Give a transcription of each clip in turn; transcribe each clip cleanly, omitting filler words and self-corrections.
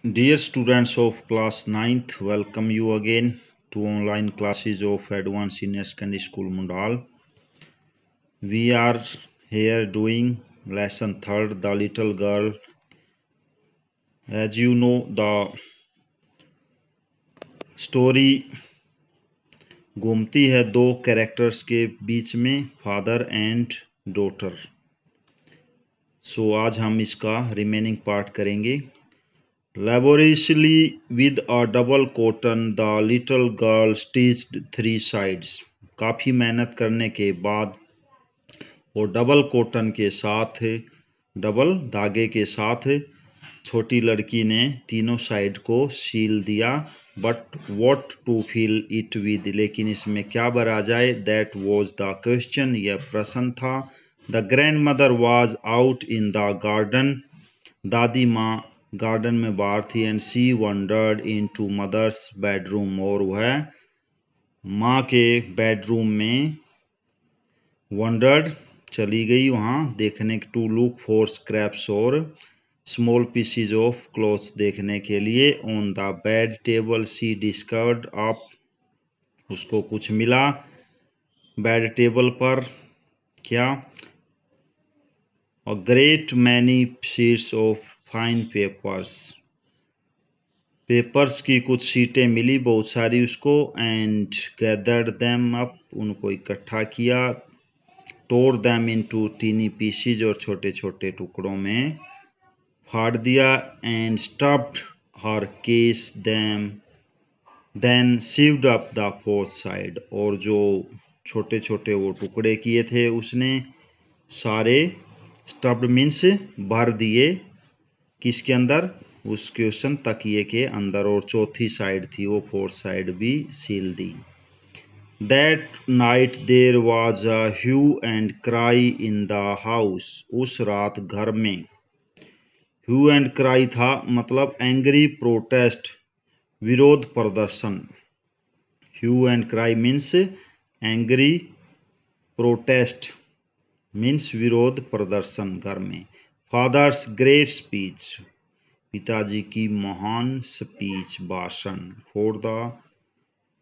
Dear students of class 9th, welcome you again to online classes of Advanced Senior Secondary School Mundal. We are here doing lesson 3rd, The Little Girl. As you know, the story घूमती है दो characters के बीच में, father and daughter. सो आज हम इसका remaining part करेंगे. Laboriously with a double cotton, the little girl stitched 3 sides. काफ़ी मेहनत करने के बाद और डबल कॉटन के साथ, डबल धागे के साथ छोटी लड़की ने तीनों साइड को सील दिया. But what to fill it with, लेकिन इसमें क्या भरा जाए, दैट वॉज द क्वेश्चन, यह प्रश्न था. The grand mother was out in the garden, दादी माँ गार्डन में बाहर थी. And she wandered into mother's bedroom, और वह माँ के बेडरूम में वंडर्ड चली गई वहाँ देखने, टू लुक फॉर स्क्रैप्स और स्मॉल पीसीज ऑफ क्लॉथ्स देखने के लिए. On the bed table she discovered up, उसको कुछ मिला बेड टेबल पर. क्या? A great many sheets of fine papers की कुछ शीटें मिली, बहुत सारी उसको. एंड गैदर्ड देम अप, उनको इकट्ठा किया. Tore them into tiny pieces, और छोटे छोटे टुकड़ों में फाड़ दिया. And stuffed her case them, then sewed up the fourth side, और जो छोटे छोटे वो टुकड़े किए थे उसने सारे स्टफ्ड मीन्स भर दिए. किसके अंदर? उस क्वेश्चन तकिए के अंदर. और चौथी साइड थी वो फोर्थ साइड भी सील दी. That night there was a hue and cry in the house, उस रात घर में ह्यू एंड क्राई था, मतलब एंग्री प्रोटेस्ट, विरोध प्रदर्शन. Hue and cry means angry, protest means विरोध प्रदर्शन घर में. फादर्स ग्रेट स्पीच, पिताजी की महान स्पीच, भाषण. For the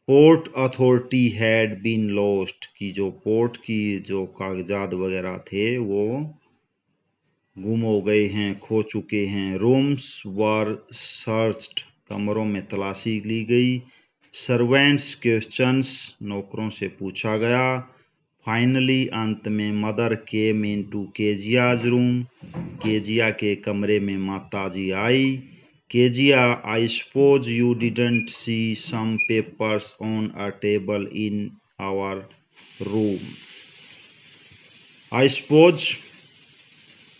port authority had been lost, की जो पोर्ट की जो कागजात वगैरह थे वो गुम हो गए हैं, खो चुके हैं. रूम्स वर सर्च्ड, कमरों में तलाशी ली गई. सर्वेंट्स क्वेश्चंस, नौकरों से पूछा गया. फाइनली, अंत में, mother came into Kezia's room, Kezia के कमरे में माताजी आई. Kezia, I suppose you didn't see some papers on a table in our room. I suppose,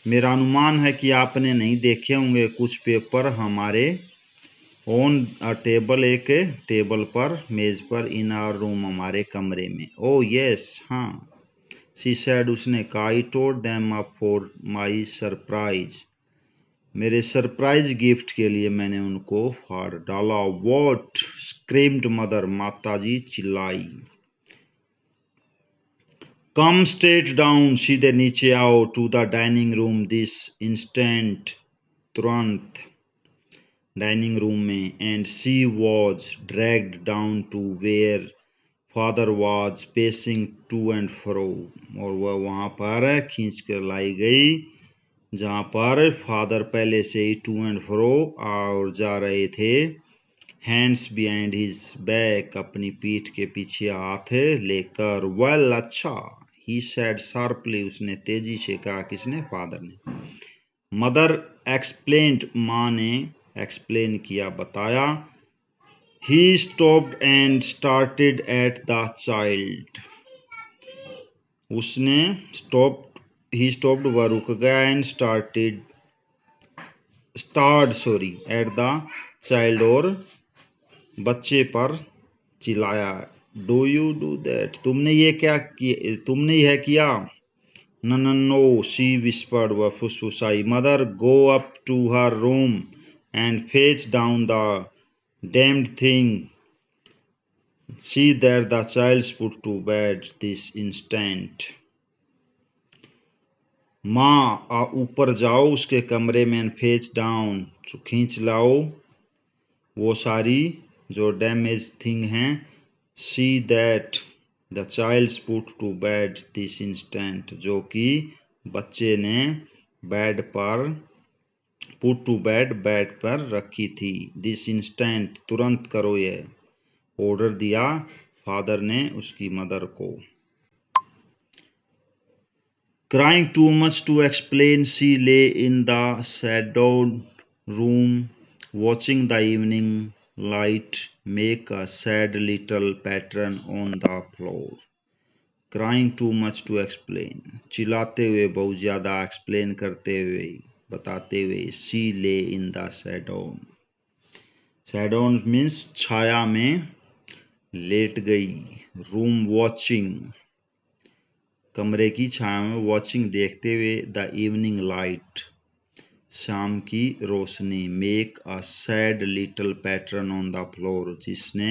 मेरा अनुमान है कि आपने नहीं देखे होंगे कुछ पेपर हमारे ऑन अ टेबल, एक टेबल पर, मेज पर, इन आवर रूम, हमारे कमरे में. ओ यस, हाँ. शी सैड, उसने कहा. I told them up for my surprise, मेरे सरप्राइज गिफ्ट के लिए मैंने उनको फाड़ डाला. वॉट, स्क्रीम्ड मदर, माताजी चिल्लाई. कम स्ट्रेट डाउन, सीधे नीचे आओ. To the dining room this instant, तुरंत डाइनिंग रूम में. And she was dragged down to where father was pacing to and fro, और वह वहाँ पर खींच कर लाई गई जहाँ पर फादर पहले से ही टू एंड फ्रो और जा रहे थे. हैंड्स बिहाइंड हिज बैक, अपनी पीठ के पीछे हाथ लेकर. वेल, अच्छा. ही सैड शार्पली, उसने तेजी से कहा. किसने? फादर ने. मदर एक्सप्लेन्ड, माँ ने एक्सप्लेन किया, बताया. He stopped and started at the child, उसने ही स्टॉप्ड, वह रुक गया. एंड एट द चाइल्ड, और बच्चे पर चिल्लाया. डू यू डू दैट, तुमने ये क्या किया, तुमने यह किया. नो, शी विस्पर्ड, वह फुसफुसाई. Mother, go up to her room and fetch down the damned thing. See that the child's put to bed this instant. माँ, ऊपर जाओ उसके कमरे में. फेच डाउन, खींच लाओ वो सारी जो डैमेज थिंग हैं। See that the child's put to bed this instant, जो कि बच्चे ने बेड पर पुट टू बेड पर रखी थी। दिस इंस्टेंट, तुरंत करो ये, ऑर्डर दिया फादर ने उसकी मदर को। Crying too much to explain, she lay in the shadowed room, watching the evening light make a sad little pattern on the floor. Crying too much to explain, चिल्लाते हुए, बहुत ज़्यादा explain करते हुए, बताते हुए। she lay in the shadow, shadow means छाया में late गई। रूम वॉचिंग, कमरे की छाया में, वॉचिंग देखते हुए। द इवनिंग लाइट, शाम की रोशनी। Make a sad little pattern on the floor, जिसने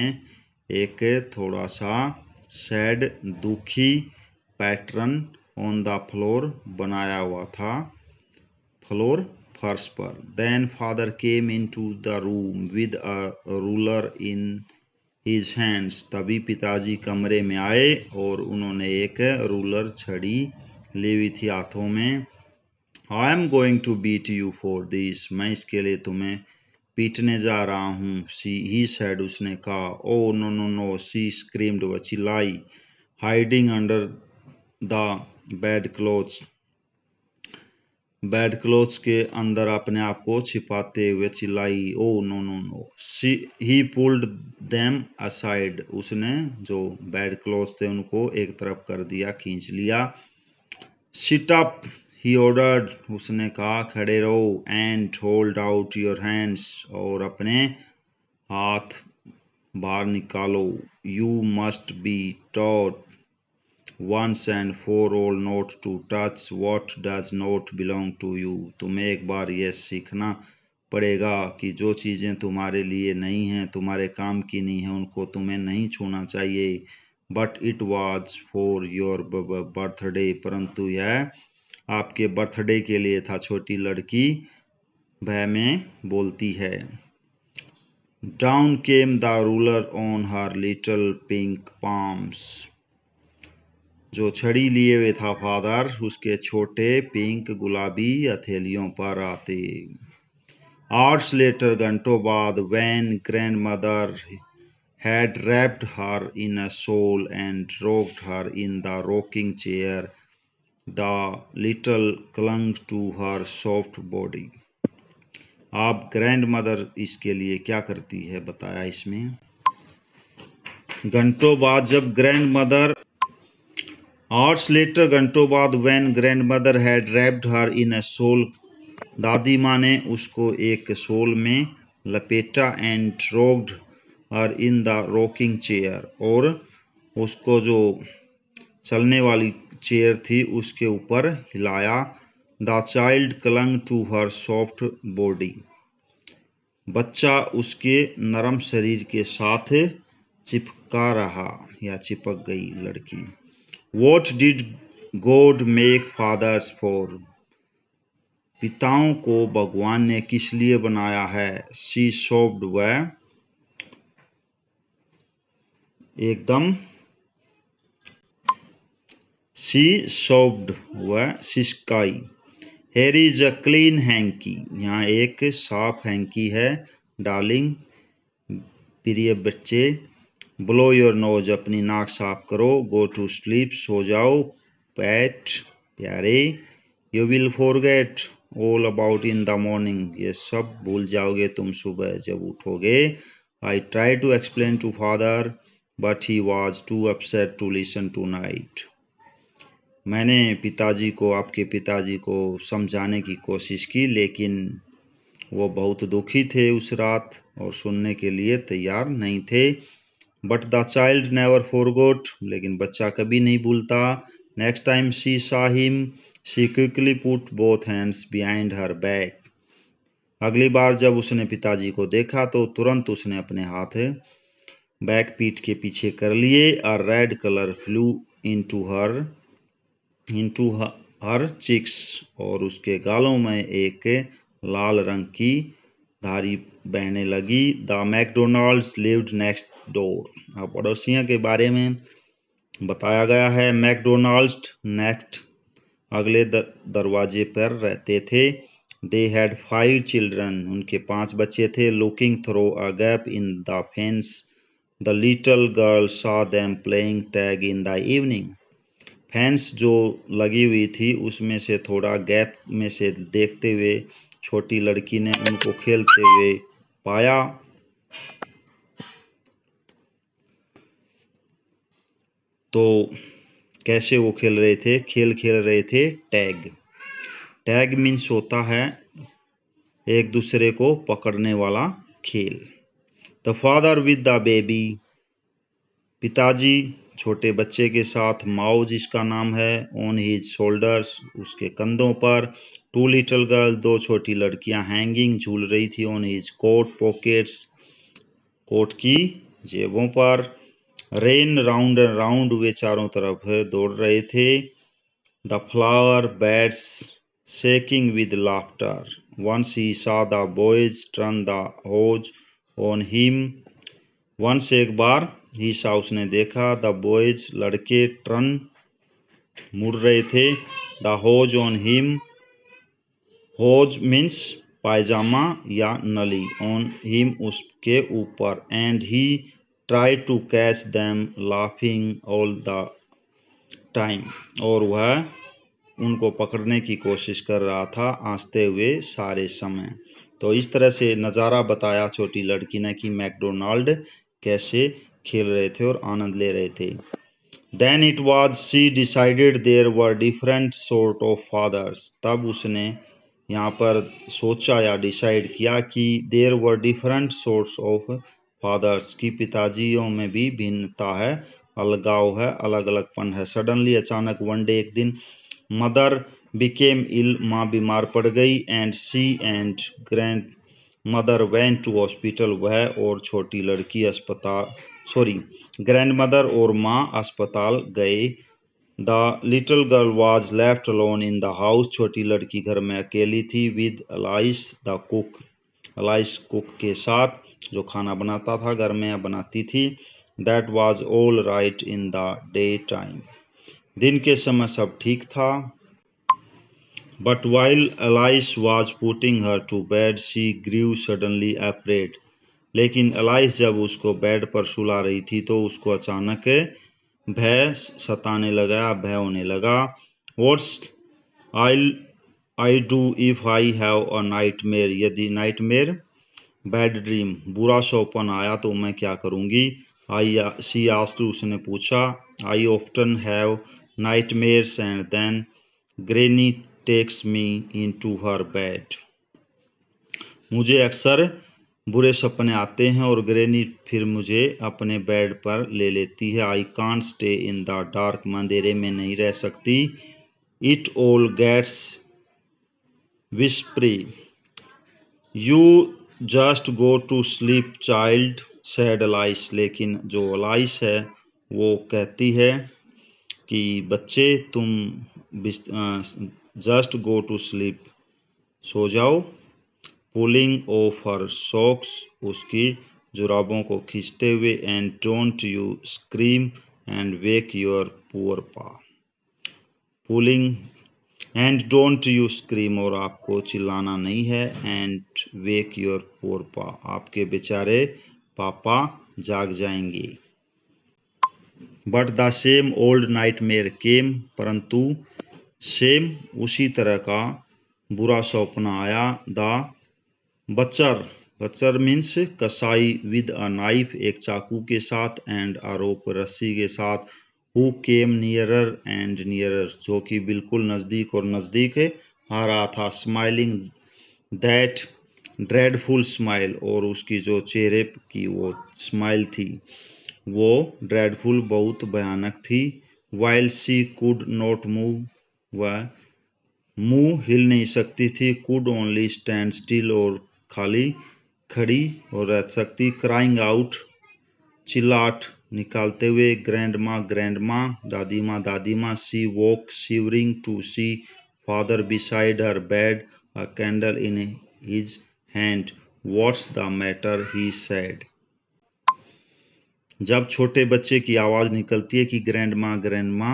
एक थोड़ा सा सैड, दुखी पैटर्न ऑन द फ्लोर, बनाया हुआ था फ्लोर, फर्श पर। Then father came into the room with a ruler in his hands, तभी पिताजी कमरे में आए और उन्होंने एक रूलर, छड़ी ली हुई थी हाथों में। I am going to beat you for this, मैं इसके लिए तुम्हें पीटने जा रहा हूँ। ही सेड, उसने कहा। Oh no no no, she screamed, वह चिल्लाई। Hiding under the bed clothes, bed clothes के अंदर अपने आप को छिपाते हुए चिल्लाई। Oh no no no, he pulled them aside, उसने जो बेड क्लोथ्स थे उनको एक तरफ कर दिया, खींच लिया। सिट अप, ही ऑर्डर्ड, उसने कहा खड़े रहो। And hold out your hands, और अपने हाथ बाहर निकालो। You must be taught once and for all not to touch what does not belong to you, तुम्हें एक बार यह सीखना पड़ेगा कि जो चीज़ें तुम्हारे लिए नहीं हैं, तुम्हारे काम की नहीं हैं, उनको तुम्हें नहीं छूना चाहिए। But it was for your birthday, परंतु यह आपके बर्थडे के लिए था, छोटी लड़की भय में बोलती है। Down came the ruler on her little pink palms, जो छड़ी लिए हुए था फादर, उसके छोटे पिंक गुलाबी हथेलियों पर आते। आवर्स लेटर, घंटों बाद, when grandmother had wrapped her in a shawl and rocked her in the rocking chair, the little clung to her soft body. आप ग्रैंडमदर इसके लिए क्या करती है बताया इसमें। घंटों बाद जब ग्रैंडमदर, Hours later, घंटों बाद, when grandmother had wrapped her in a shawl, दादी माँ ने उसको एक शोल में लपेटा। and rocked her in the rocking chair, और उसको जो चलने वाली चेयर थी उसके ऊपर हिलाया। The child clung to her soft body, बच्चा उसके नरम शरीर के साथ चिपका रहा या चिपक गई लड़की। What did God make fathers for? पिताओं को भगवान ने किस लिए बनाया है। She sobbed, वह एकदम, she sobbed, वह सिसकाई। Here is a clean hanky, यहाँ एक साफ हैंकी है। डार्लिंग, प्रिय बच्चे। Blow your nose, अपनी नाक साफ करो। Go to sleep, सो जाओ। Pet, प्यारे। You will forget all about in the morning, ये सब भूल जाओगे तुम सुबह जब उठोगे। I tried to explain to father, but he was too upset to listen tonight. मैंने पिताजी को, आपके पिताजी को समझाने की कोशिश की, लेकिन वो बहुत दुखी थे उस रात और सुनने के लिए तैयार नहीं थे। But the child never forgot, लेकिन बच्चा कभी नहीं भूलता। Next time she saw him, she quickly put both hands behind her back, अगली बार जब उसने पिताजी को देखा तो तुरंत उसने अपने हाथ बैक, पीठ के पीछे कर लिए। A red colour flew into her cheeks, और उसके गालों में एक लाल रंग की धारी बहने लगी। The McDonald's lived next door. अब पड़ोसियों के बारे में बताया गया है। मैकडोनाल्ड्स नेक्स्ट अगले दरवाजे पर रहते थे। दे हैड 5 चिल्ड्रन, उनके 5 बच्चे थे। Looking through a gap in the fence the little girl saw them playing tag in the evening. Fence जो लगी हुई थी उसमें से थोड़ा गैप में से देखते हुए छोटी लड़की ने उनको खेलते हुए पाया। तो कैसे वो खेल रहे थे? खेल रहे थे टैग। टैग मीन्स होता है एक दूसरे को पकड़ने वाला खेल। The father with the baby, पिताजी छोटे बच्चे के साथ, माओ जिसका नाम है, ऑन हिज शोल्डर्स उसके कंधों पर। 2 लिटिल गर्ल, 2 छोटी लड़कियां, हैंगिंग झूल रही थी, on his coat pockets coat की जेबों पर। रेन राउंड एंड राउंड, वे चारों तरफ दौड़ रहे थे। The flower beds shaking with laughter, once he saw the boys turn the hose on him. Once एक बार, ही सा उसने देखा, द बॉयज लड़के, टर्न मुड़ रहे थे, the hose on him, hose means पायजामा या नली, ऑन हिम उसके ऊपर। And he try to catch them laughing all the time, और वह उनको पकड़ने की कोशिश कर रहा था हंसते हुए सारे समय। तो इस तरह से नज़ारा बताया छोटी लड़की ने कि मैकडोनाल्ड कैसे खेल रहे थे और आनंद ले रहे थे। Then it was she decided there were different sort of fathers, तब उसने यहाँ पर सोचा या डिसाइड किया कि there were different sorts of fathers, की पिताजियों में भी भिन्नता है, अलगाव है, अलग अलगपन है। सडनली अचानक, वन डे एक दिन, मदर became ill, माँ बीमार पड़ गई। And she and grand mother went to hospital, वह और छोटी लड़की ग्रैंडमदर और माँ अस्पताल गए। The little girl was left alone in the house, छोटी लड़की घर में अकेली थी। With Alice the cook, Alice cook के साथ जो खाना बनाता था घर में या बनाती थी। That was all right in the day time, दिन के समय सब ठीक था। But while Alice was putting her to bed, she grew suddenly afraid. लेकिन अलाइस जब उसको बेड पर सुला रही थी तो उसको अचानक भय सताने लगा, भय होने लगा। What's I do if I have a nightmare? यदि नाइटमेयर बैड ड्रीम बुरा स्वप्न आया तो मैं क्या करूँगी? शी आस्क्ड, उसने पूछा। I often have nightmares and then Granny takes me into her bed. मुझे अक्सर बुरे सपने आते हैं और ग्रैनी फिर मुझे अपने बेड पर ले लेती है। I can't stay in the dark, मैं अंधेरे में नहीं रह सकती। It all gets whispery. You just go to sleep child, said Alice. लेकिन जो Alice है वो कहती है कि बच्चे तुम जस्ट गो टू स्लीप, सो जाओ। पुलिंग ऑफ हर सॉक्स, उसकी जुराबों को खींचते हुए। And don't you scream and wake your poor pa, pulling and don't you scream, और आपको चिल्लाना नहीं है। एंड वेक योर पुअर पा, आपके बेचारे पापा जाग जाएंगे। But the same old nightmare came, परंतु सेम उसी तरह का बुरा स्वप्न आया। द बच्चर मीन्स कसाई, विद अ नाइफ एक चाकू के साथ, एंड अ रोप रस्सी के साथ। Who came nearer and nearer, जो कि बिल्कुल नज़दीक और नज़दीक आ रहा था। स्माइलिंग दैट ड्रेडफुल स्माइल, और उसकी जो चेहरे की वो स्माइल थी वो ड्रेडफुल बहुत भयानक थी। While she could not move, वह मुंह हिल नहीं सकती थी। कुड ओनली स्टैंड स्टिल, और खाली खड़ी और रह सकती। क्राइंग आउट, चिल्लाहट निकालते हुए। ग्रैंडमा दादी माँ। She woke shivering to see father beside her bed, a candle in his hand, What's the matter? He said. जब छोटे बच्चे की आवाज निकलती है कि ग्रैंडमा,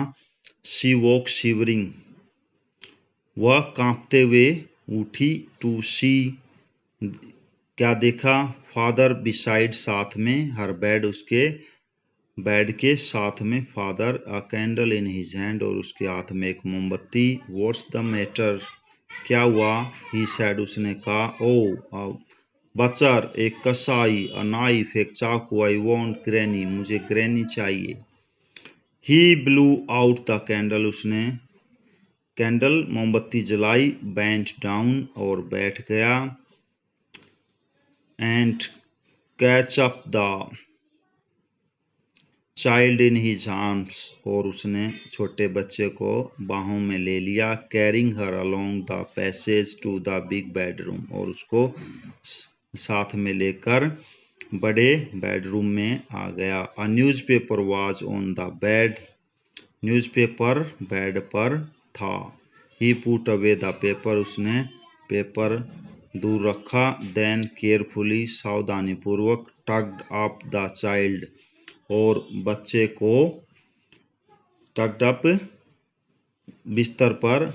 शी वॉक शिवरिंग, वह कांपते हुए उठी, टू सी, क्या देखा, फादर बिसाइड, साथ में, हर बेड, उसके बेड के साथ में, father, a candle in his hand, और उसके हाथ में एक मोमबत्ती, व्हाट्स द मैटर, क्या हुआ, ही सैड, उसने कहा, ओ बचर, एक कसाई, अ नाइफ, एक चाकू, आई वॉन्ट ग्रैनी, मुझे ग्रैनी चाहिए। He blew out the candle, उसने कैंडल मोमबत्ती जलाई, बेंट डाउन, और बैठ गया, and catch up the child in his arms, और उसने छोटे बच्चे को बाहों में ले लिया, carrying her along the passage to the big bedroom, और उसको साथ में लेकर बड़े बेडरूम में आ गया। A newspaper was on the bed, newspaper bed पर था। ही पुट अवे द पेपर, उसने पेपर दूर रखा, देन केयरफुली, सावधानीपूर्वक, टग्ड अप द चाइल्ड, और बच्चे को टग्ड अप, बिस्तर पर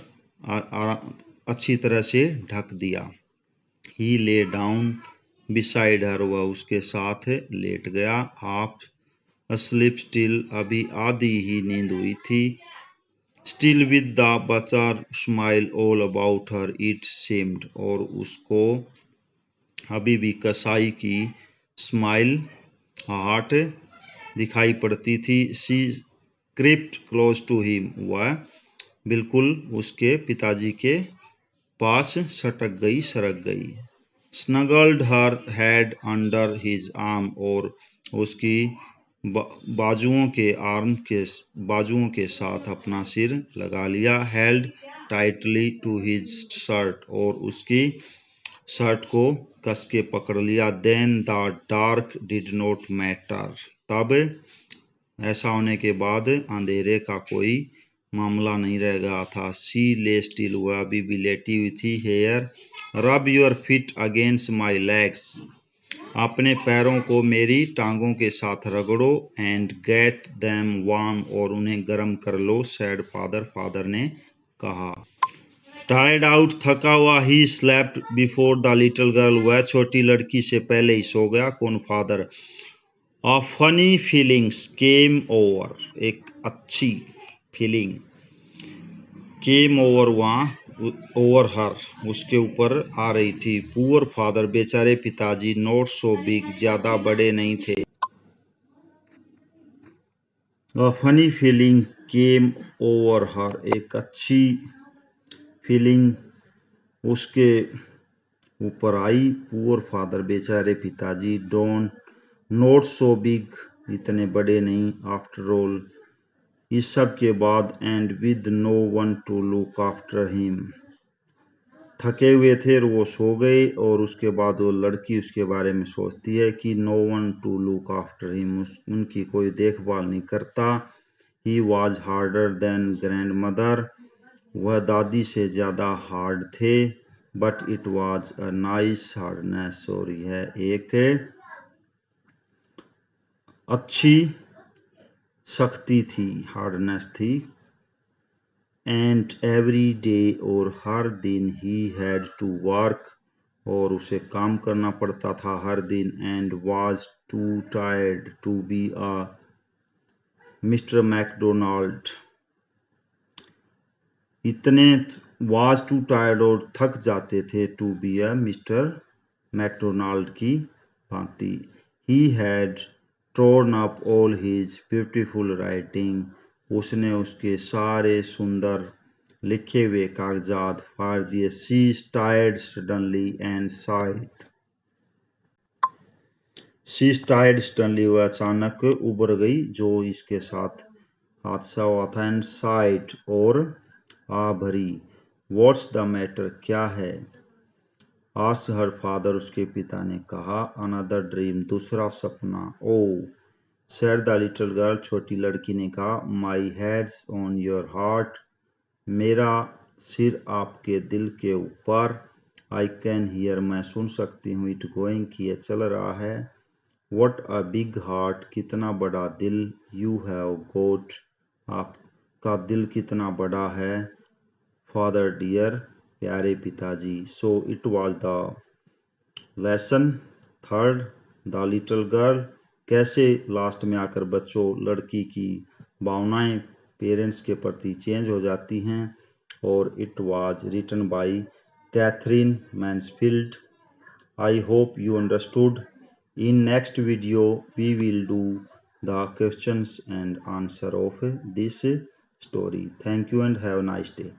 अच्छी तरह से ढक दिया। ही ले डाउन बिसाइड हर, वह उसके साथ लेट गया, हाफ अस्लीप स्टिल, अभी आधी ही नींद हुई थी, still with the butcher smile all about her it seemed, और उसको अभी भी कसाई की स्माइल, हार्ट, दिखाई पड़ती थी। She crept close to him, वह बिल्कुल उसके पिताजी के पास सटक गई, सरक गई। Snuggled her head under his arm, और उसकी बाजुओं के साथ अपना सिर लगा लिया, held tightly to his shirt, और उसकी शर्ट को कस के पकड़ लिया। Then the dark did not matter, तब ऐसा होने के बाद अंधेरे का कोई मामला नहीं रह गया था। शी ले स्टिल, वह अभी भी लेटी हुई थी। Here rub your feet against my legs, अपने पैरों को मेरी टांगों के साथ रगड़ो, एंड गेट देम वार्म, और उन्हें गर्म कर लो, सैड फादर, फादर ने कहा। टायर्ड आउट, थका हुआ, he slept before the little girl, वह छोटी लड़की से पहले ही सो गया। कौन? Father. A funny feelings came over, एक अच्छी फीलिंग, केम ओवर, वहाँ ओवर हर, उसके ऊपर आ रही थी। पुअर फादर, बेचारे पिताजी, नॉट सो बिग, ज्यादा बड़े नहीं थे। A funny feeling came over हर, एक अच्छी फीलिंग उसके ऊपर आई। पुअर फादर, बेचारे पिताजी, डोंट, नॉट सो बिग, इतने बड़े नहीं, आफ्टर ऑल, इस सब के बाद, and with no one to look after him, थके हुए थे और वो सो गए, और उसके बाद वो लड़की उसके बारे में सोचती है कि no one to look after him, उनकी कोई देखभाल नहीं करता। He was harder than grand mother, वह दादी से ज़्यादा हार्ड थे, but it was a nice hardness, और यह एक अच्छी सख्ती थी, हार्डनेस थी। एंड एवरी डे, और हर दिन, ही हैड टू वर्क, और उसे काम करना पड़ता था हर दिन, and was too tired to be a mister McDonald, इतने वाज टू टायर्ड, और थक जाते थे, to be a mister McDonald की भांति। He had torn up all his beautiful writing, उसने उसके सारे सुंदर लिखे हुए कागजात फाड़ दिए। She stirred suddenly and sighed, she stirred suddenly, वह अचानक उबर गई, जो इसके साथ हादसा हुआ था, एंड sighed, और आ भरी। What's the matter, क्या है? asked her father, उसके पिता ने कहा। Another dream, दूसरा सपना। Oh, said the little girl, छोटी लड़की ने कहा। My head's on your heart, मेरा सिर आपके दिल के ऊपर। I can hear, मैं सुन सकती हूँ, it going कि यह चल रहा है, what a big heart, कितना बड़ा दिल, you have got, आपका दिल कितना बड़ा है, father dear, प्यारे पिताजी। So it was the lesson third, the little girl, कैसे लास्ट में आकर बच्चों लड़की की भावनाएं पेरेंट्स के प्रति चेंज हो जाती हैं, और it was written by Katherine Mansfield. I hope you understood. In next video we will do the questions and answer of this story. Thank you and have a nice day.